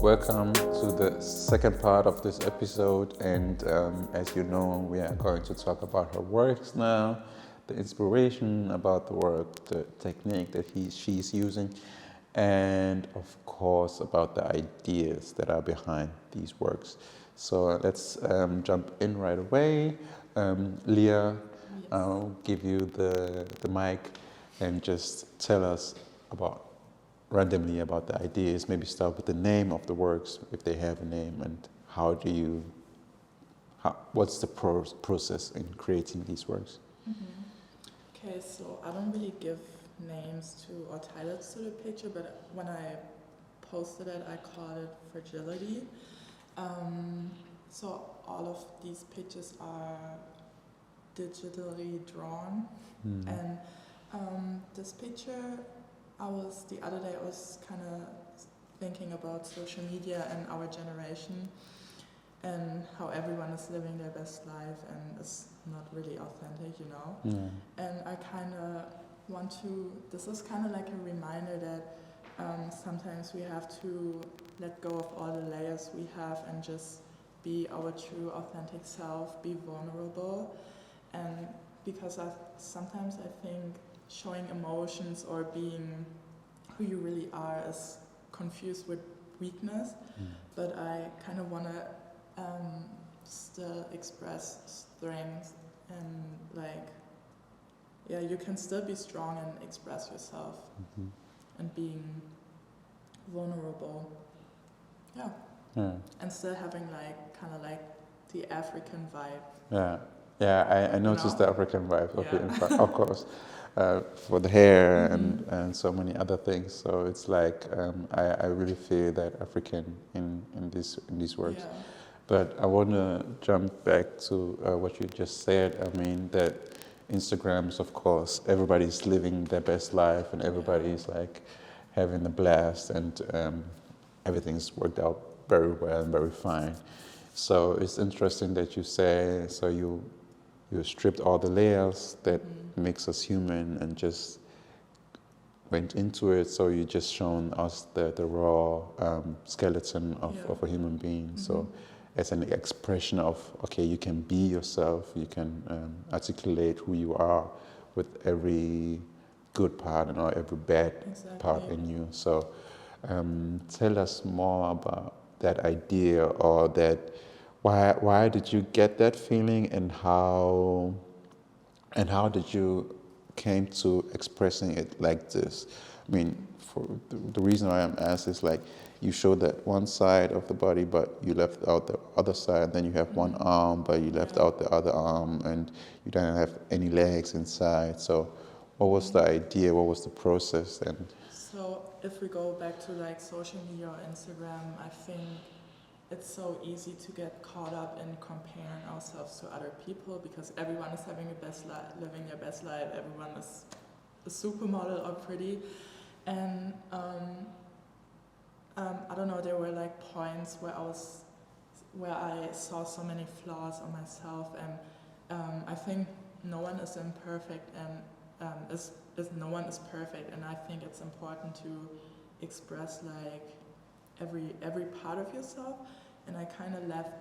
Welcome to the second part of this episode, and as you know, we are going to talk about her works now, the inspiration about the work, the technique that she's using, and of course about the ideas that are behind these works. So let's jump in right away. Lia, I'll give you the mic and just tell us randomly about the ideas. Maybe start with the name of the works, if they have a name, and what's the process in creating these works? Okay, so I don't really give names to or titles to the picture, but when I posted it, I called it Fragility. So all of these pictures are digitally drawn, and this picture, the other day I was kind of thinking about social media and our generation and how everyone is living their best life and is not really authentic, you know? Yeah. And I kind of this is kind of like a reminder that sometimes we have to let go of all the layers we have and just be our true authentic self, be vulnerable. And because sometimes I think showing emotions or being who you really are is confused with weakness, but I kind of want to still express strength and you can still be strong and express yourself and being vulnerable. Yeah. And still having kind of the African vibe. Yeah, I noticed the African vibe of it, of course, for the hair and so many other things. So it's like I really feel that African in these works. Yeah. But I want to jump back to what you just said. I mean that Instagram is, of course, everybody's living their best life and everybody's like having a blast and everything's worked out very well and very fine. So it's interesting that you say, so you stripped all the layers that makes us human and just went into it. So you just shown us the raw skeleton of a human being. So as an expression of, okay, you can be yourself, you can articulate who you are with every good part and every bad part in you. So tell us more about that idea or that. Why did you get that feeling, and how did you came to expressing it like this? I mean, for the reason why I'm asked is like you showed that one side of the body, but you left out the other side. Then you have one arm, but you left out the other arm, and you don't have any legs inside. So, what was the idea? What was the process? And so, if we go back to social media or Instagram, I think it's so easy to get caught up in comparing ourselves to other people because everyone is having living their best life. Everyone is a supermodel or pretty, and I don't know. There were points where I saw so many flaws on myself, and I think no one is imperfect, and no one is perfect, and I think it's important to express every part of yourself, and I kind of left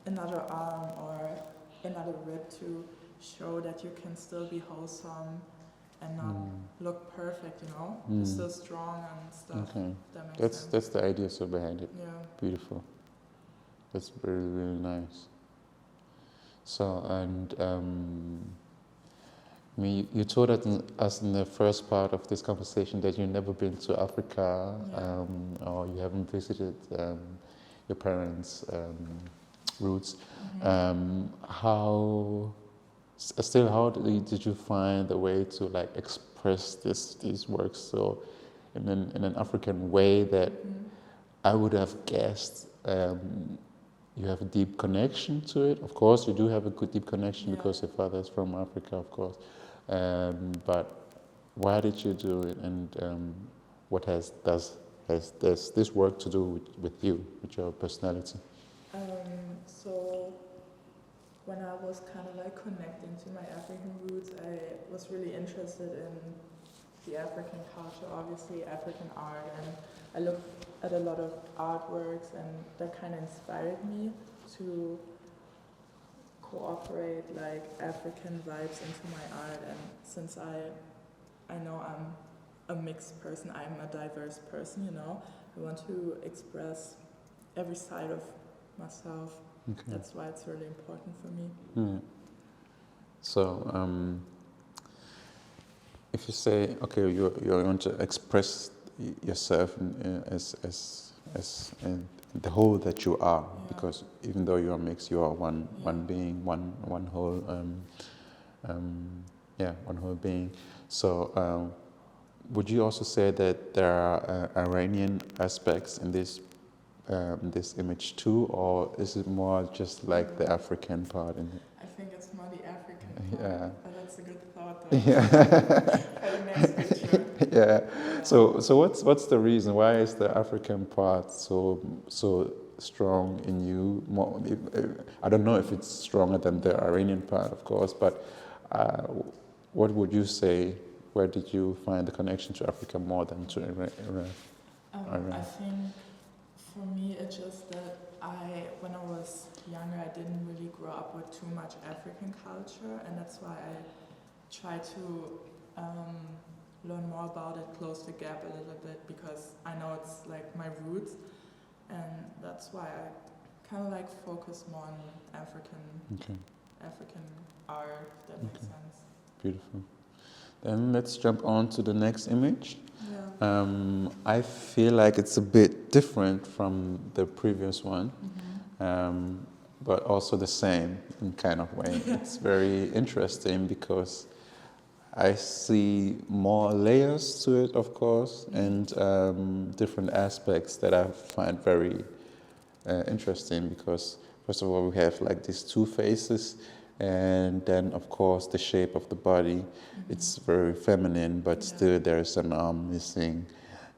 another arm or another rib to show that you can still be wholesome and not look perfect, You're still strong and stuff. okay, That makes sense. that's the idea so behind it. Yeah. Beautiful. That's really, really nice. So, and you told us in the first part of this conversation that you've never been to Africa, or you haven't visited your parents' roots. How did you find the way to express these works so in an African way that I would have guessed? You have a deep connection to it. Of course, you do have a good deep connection because your father is from Africa, of course. But why did you do it, and what has this work to do with you, with your personality? So when I was kind of connecting to my African roots, I was really interested in the African culture, obviously African art, and I looked at a lot of artworks, and that kind of inspired me to cooperate like African vibes into my art. And since I know I'm a mixed person, I'm a diverse person, you know, I want to express every side of myself. Okay. That's why it's really important for me. Yeah. So, if you say, okay, you want to express yourself as in the whole that you are, because even though you are mixed, you are one being, one whole, one whole being. So, would you also say that there are Iranian aspects in this image too, or is it more just like the African part in it? I think it's more the African part, Yeah. but that's a good thought though. Yeah. For the next picture. Yeah. So what's the reason? Why is the African part so strong in you? More, I don't know if it's stronger than the Iranian part, of course, but what would you say? Where did you find the connection to Africa more than to Iran? I think for me it's just that when I was younger, I didn't really grow up with too much African culture, and that's why I try to learn more about it, close the gap a little bit, because I know it's like my roots, and that's why I kind of like focus more on African art, if that makes sense. Beautiful. Then let's jump on to the next image. Yeah. I feel like it's a bit different from the previous one, but also the same in kind of way. It's very interesting because I see more layers to it, of course, and different aspects that I find very interesting, because first of all we have like these two faces, and then of course the shape of the body. It's very feminine, but still there's an arm missing,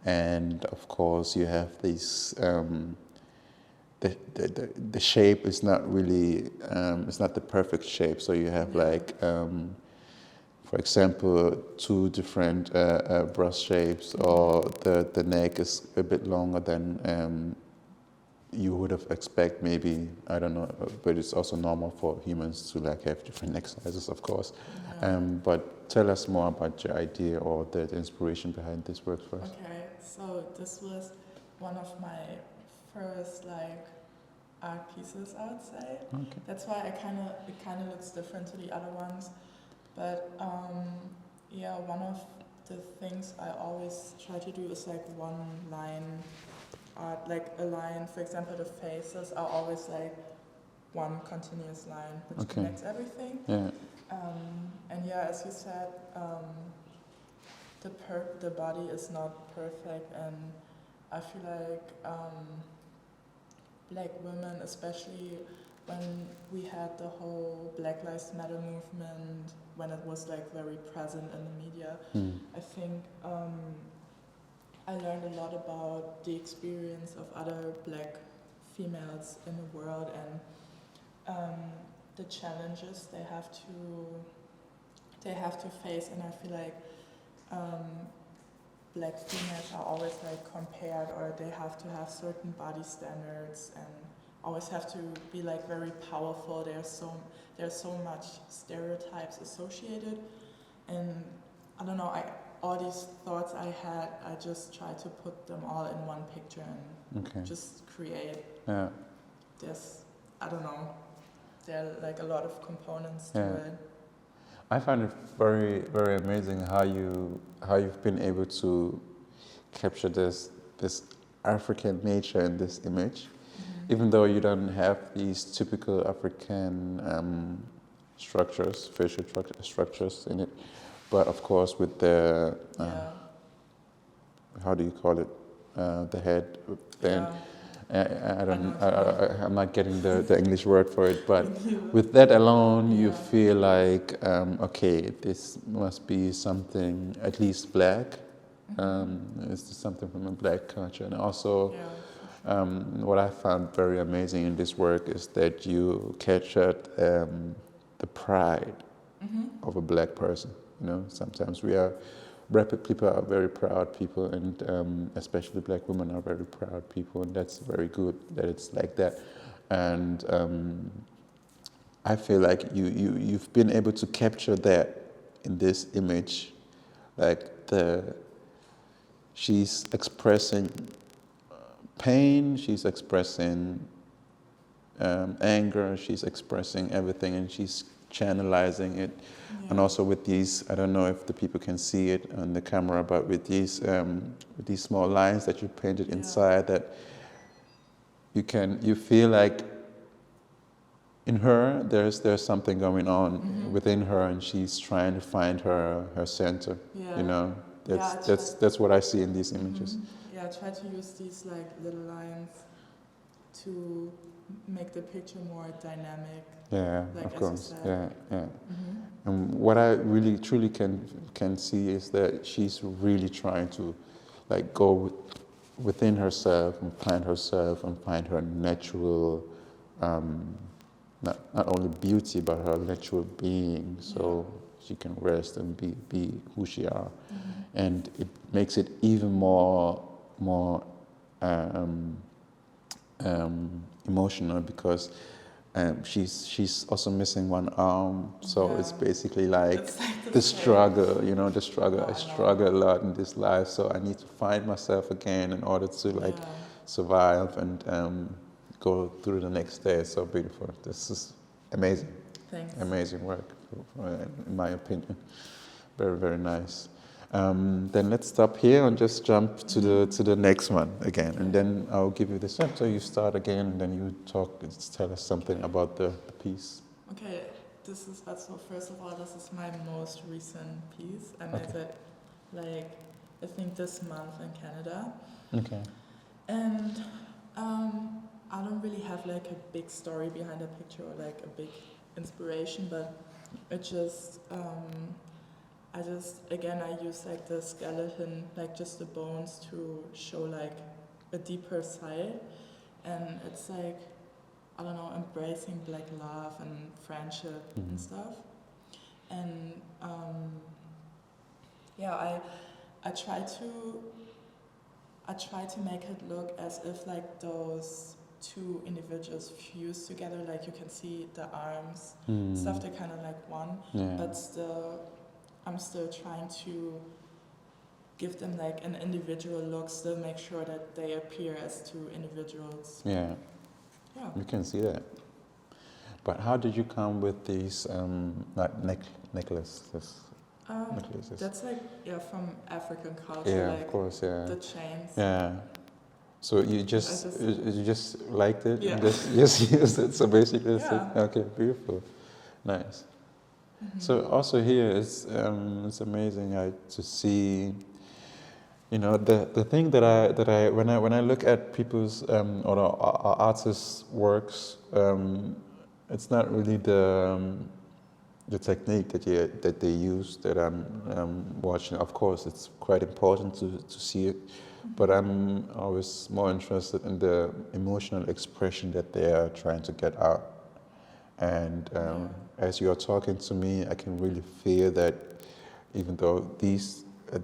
and of course you have these the shape is not really it's not the perfect shape, so you have like for example, two different breast shapes, or the neck is a bit longer than you would have expect, maybe, I don't know, but it's also normal for humans to like have different neck sizes, of course. But tell us more about your idea or the inspiration behind this work first. Okay, so this was one of my first like art pieces, I would say. Okay. That's why it kind of looks different to the other ones. But one of the things I always try to do is like one line art, like a line. For example, the faces are always like one continuous line which connects everything. Yeah. And as you said, the body is not perfect, and I feel like Black women, especially when we had the whole Black Lives Matter movement, when it was like very present in the media, I think I learned a lot about the experience of other Black females in the world, and the challenges they have to face. And I feel like Black females are always like compared, or they have to have certain body standards and always have to be like very powerful. There's so much stereotypes associated, and I don't know, all these thoughts I had, I just tried to put them all in one picture and just create this, I don't know, there are like a lot of components to it. I find it very, very amazing how you've been able to capture this African nature in this image, even though you don't have these typical African structures, facial structures in it. But of course, with the how do you call it, the head, then I'm not getting the English word for it, but with that alone, you feel like, okay, this must be something at least Black. It's something from a Black culture. And also, what I found very amazing in this work is that you captured the pride of a Black person. You know, sometimes we are people are very proud people, and especially black women are very proud people, and that's very good that it's like that. And I feel like you've been able to capture that in this image, like she's expressing pain, she's expressing anger, she's expressing everything, and she's channelizing it. Yeah. And also with these, I don't know if the people can see it on the camera, but with these small lines that you painted inside, that you feel like in her there's something going on within her, and she's trying to find her center. Yeah. You know, Yeah, that's what I see in these images. Yeah, I try to use these like little lines to make the picture more dynamic. Yeah, like, of as course. you said. Yeah. And what I really truly can see is that she's really trying to like go within herself and find her natural, not only beauty but her natural being, so she can rest and be who she are. And it makes it even more emotional, because she's also missing one arm, so it's basically like It's like the struggle, I I struggle a lot in this life, so I need to find myself again in order to like survive and go through the next day. It's so beautiful. This is amazing. Thanks. Amazing work, in my opinion. Very, very nice. Then let's stop here and just jump to the next one again, and then I'll give you the step. So you start again, and then you tell us something about the piece. Okay, this is also, first of all, this is my most recent piece. I made it like, I think this month in Canada. Okay. And I don't really have like a big story behind the picture or like a big inspiration, but it just, I use like the skeleton, like just the bones to show like a deeper side. And it's like, I don't know, embracing black love and friendship and stuff. And I try to make it look as if like those two individuals fuse together, like you can see the arms, stuff, they're kind of like one, but still, I'm still trying to give them like an individual look, still make sure that they appear as two individuals. Yeah. You can see that. But how did you come with these necklaces? That's like, from African culture, Yeah, like of course, yeah. the chains. Yeah. So you just liked it? Yeah. And just used it. So basically, Yeah. Okay, beautiful, nice. So also here it's amazing to see. The thing that I when I look at people's or our artists' works, it's not really the technique that they use that I'm watching. Of course, it's quite important to see it, but I'm always more interested in the emotional expression that they are trying to get out. And as you are talking to me, I can really feel that even though the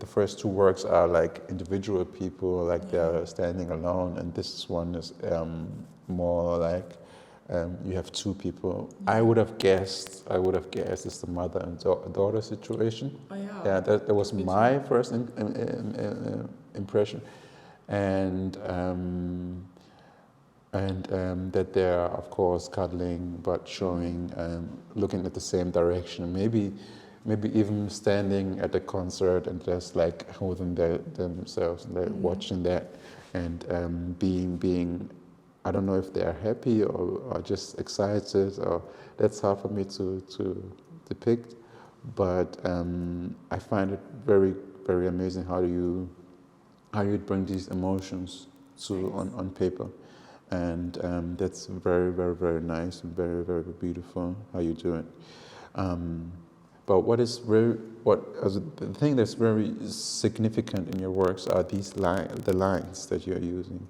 first two works are like individual people, like they're standing alone, and this one is more like you have two people. I would have guessed it's the mother and daughter situation. Oh, yeah. Yeah, that was my first impression, and that they're of course cuddling, but showing, looking at the same direction. Maybe even standing at the concert and just like holding themselves and watching that, and being. I don't know if they are happy or just excited, or that's hard for me to depict. But I find it very, very amazing how you bring these emotions on paper, and that's very, very, very nice and very, very beautiful how you do it. But the thing that's very significant in your works are the lines that you're using.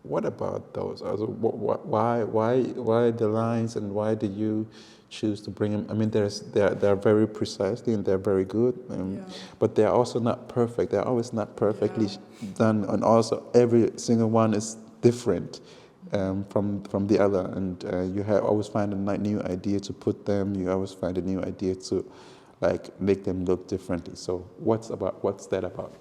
What about those? Also, why the lines, and why did you choose to bring them. I mean, they're very precisely and they're very good, but they're also not perfect. They're always not perfectly done, and also every single one is different from the other. And you always find a new idea to put them. You always find a new idea to like make them look differently. So what's that about?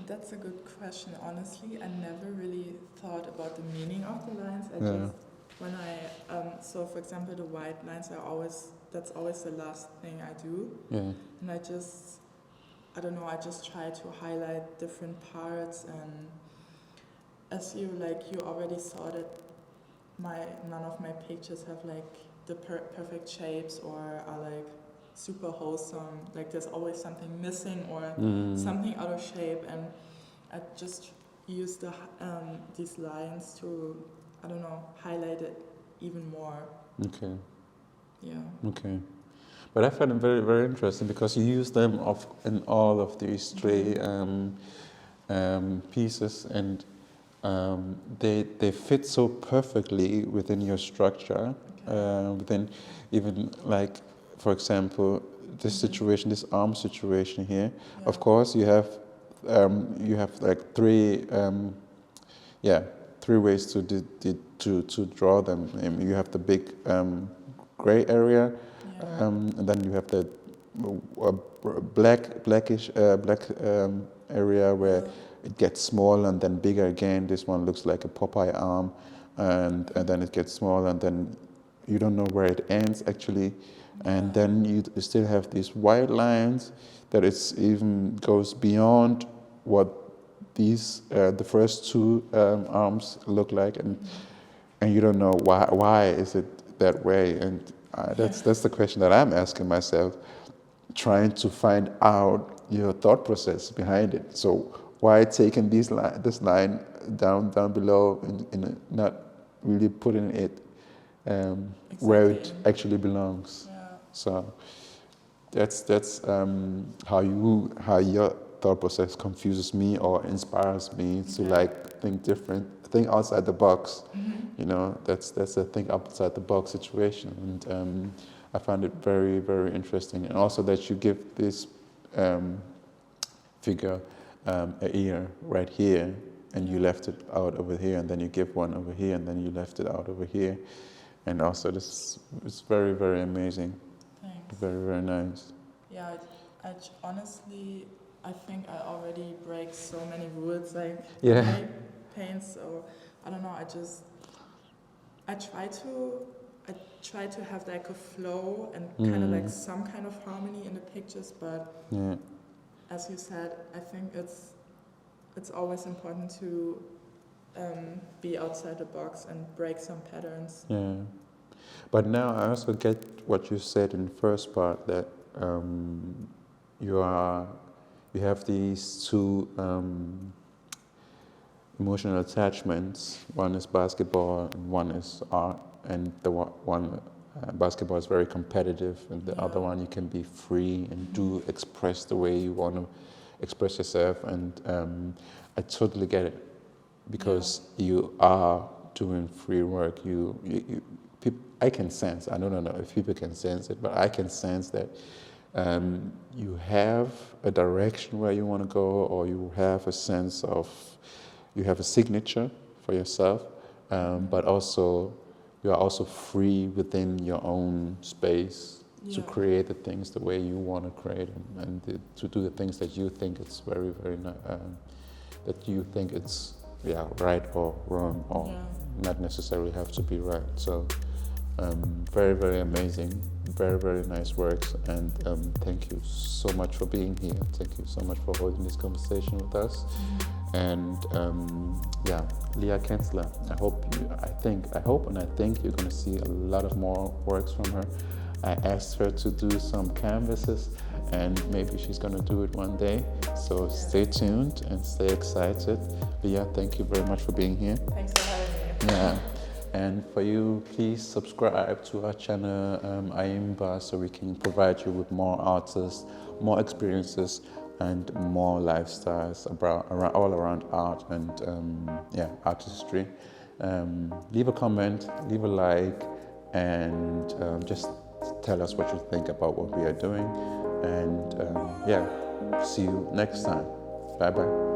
That's a good question. Honestly, I never really thought about the meaning of the lines. I just when so for example the white lines that's always the last thing I do. And I don't know, I just try to highlight different parts, and as you already saw that none of my pictures have like the perfect shapes or are like super wholesome, like there's always something missing or something out of shape, and I just use these lines to, I don't know, highlight it even more. Okay. Yeah. Okay. But I find it very, very interesting because you use them in all of these three pieces, and they fit so perfectly within your structure. Within even like, for example, this situation, this arm situation here. Of course, you have like three ways to draw them. You have the big gray area, and then you have the blackish area where it gets smaller and then bigger again. This one looks like a Popeye arm, and then it gets smaller, and then you don't know where it ends actually. And then you still have these white lines that it's even goes beyond what these the first two arms look like, and you don't know why is it that way. And that's the question that I'm asking myself, trying to find out your thought process behind it. So why taking this line down below in not really putting it where it actually belongs? So that's how your thought process confuses me or inspires me to like think different, think outside the box. You know, that's a think outside the box situation, and I find it very, very interesting. And also that you give this figure an ear right here, and you left it out over here, and then you give one over here, and then you left it out over here, and also this is very, very amazing. Thanks. Very, very nice. Yeah, I honestly, I think I already break so many rules, like paint. So I don't know. I try to have like a flow and kind of like some kind of harmony in the pictures. But as you said, I think it's always important to be outside the box and break some patterns. Yeah. But now I also get what you said in the first part, that you have these two emotional attachments. One is basketball and one is art, and the one basketball is very competitive, and the other one you can be free and express the way you want to express yourself. And I totally get it, because you are doing free work. I can sense, I don't know if people can sense it, but I can sense that you have a direction where you want to go, or you have a sense of, you have a signature for yourself, but also you are also free within your own space to create the things the way you want to create them, and to do the things that you think it's very, very, that you think it's right or wrong, or not necessarily have to be right. So very, very amazing, very, very nice works, and thank you so much for being here. Thank you so much for holding this conversation with us. And Lia Kentzler, I hope and I think you're going to see a lot of more works from her. I asked her to do some canvases, and maybe she's going to do it one day. So stay tuned and stay excited. Lia, thank you very much for being here. Thanks for having me. Yeah. And for you, please subscribe to our channel, aaimba, so we can provide you with more artists, more experiences, and more lifestyles all around art and artistry. Leave a comment, leave a like, and just tell us what you think about what we are doing. And yeah, see you next time. Bye-bye.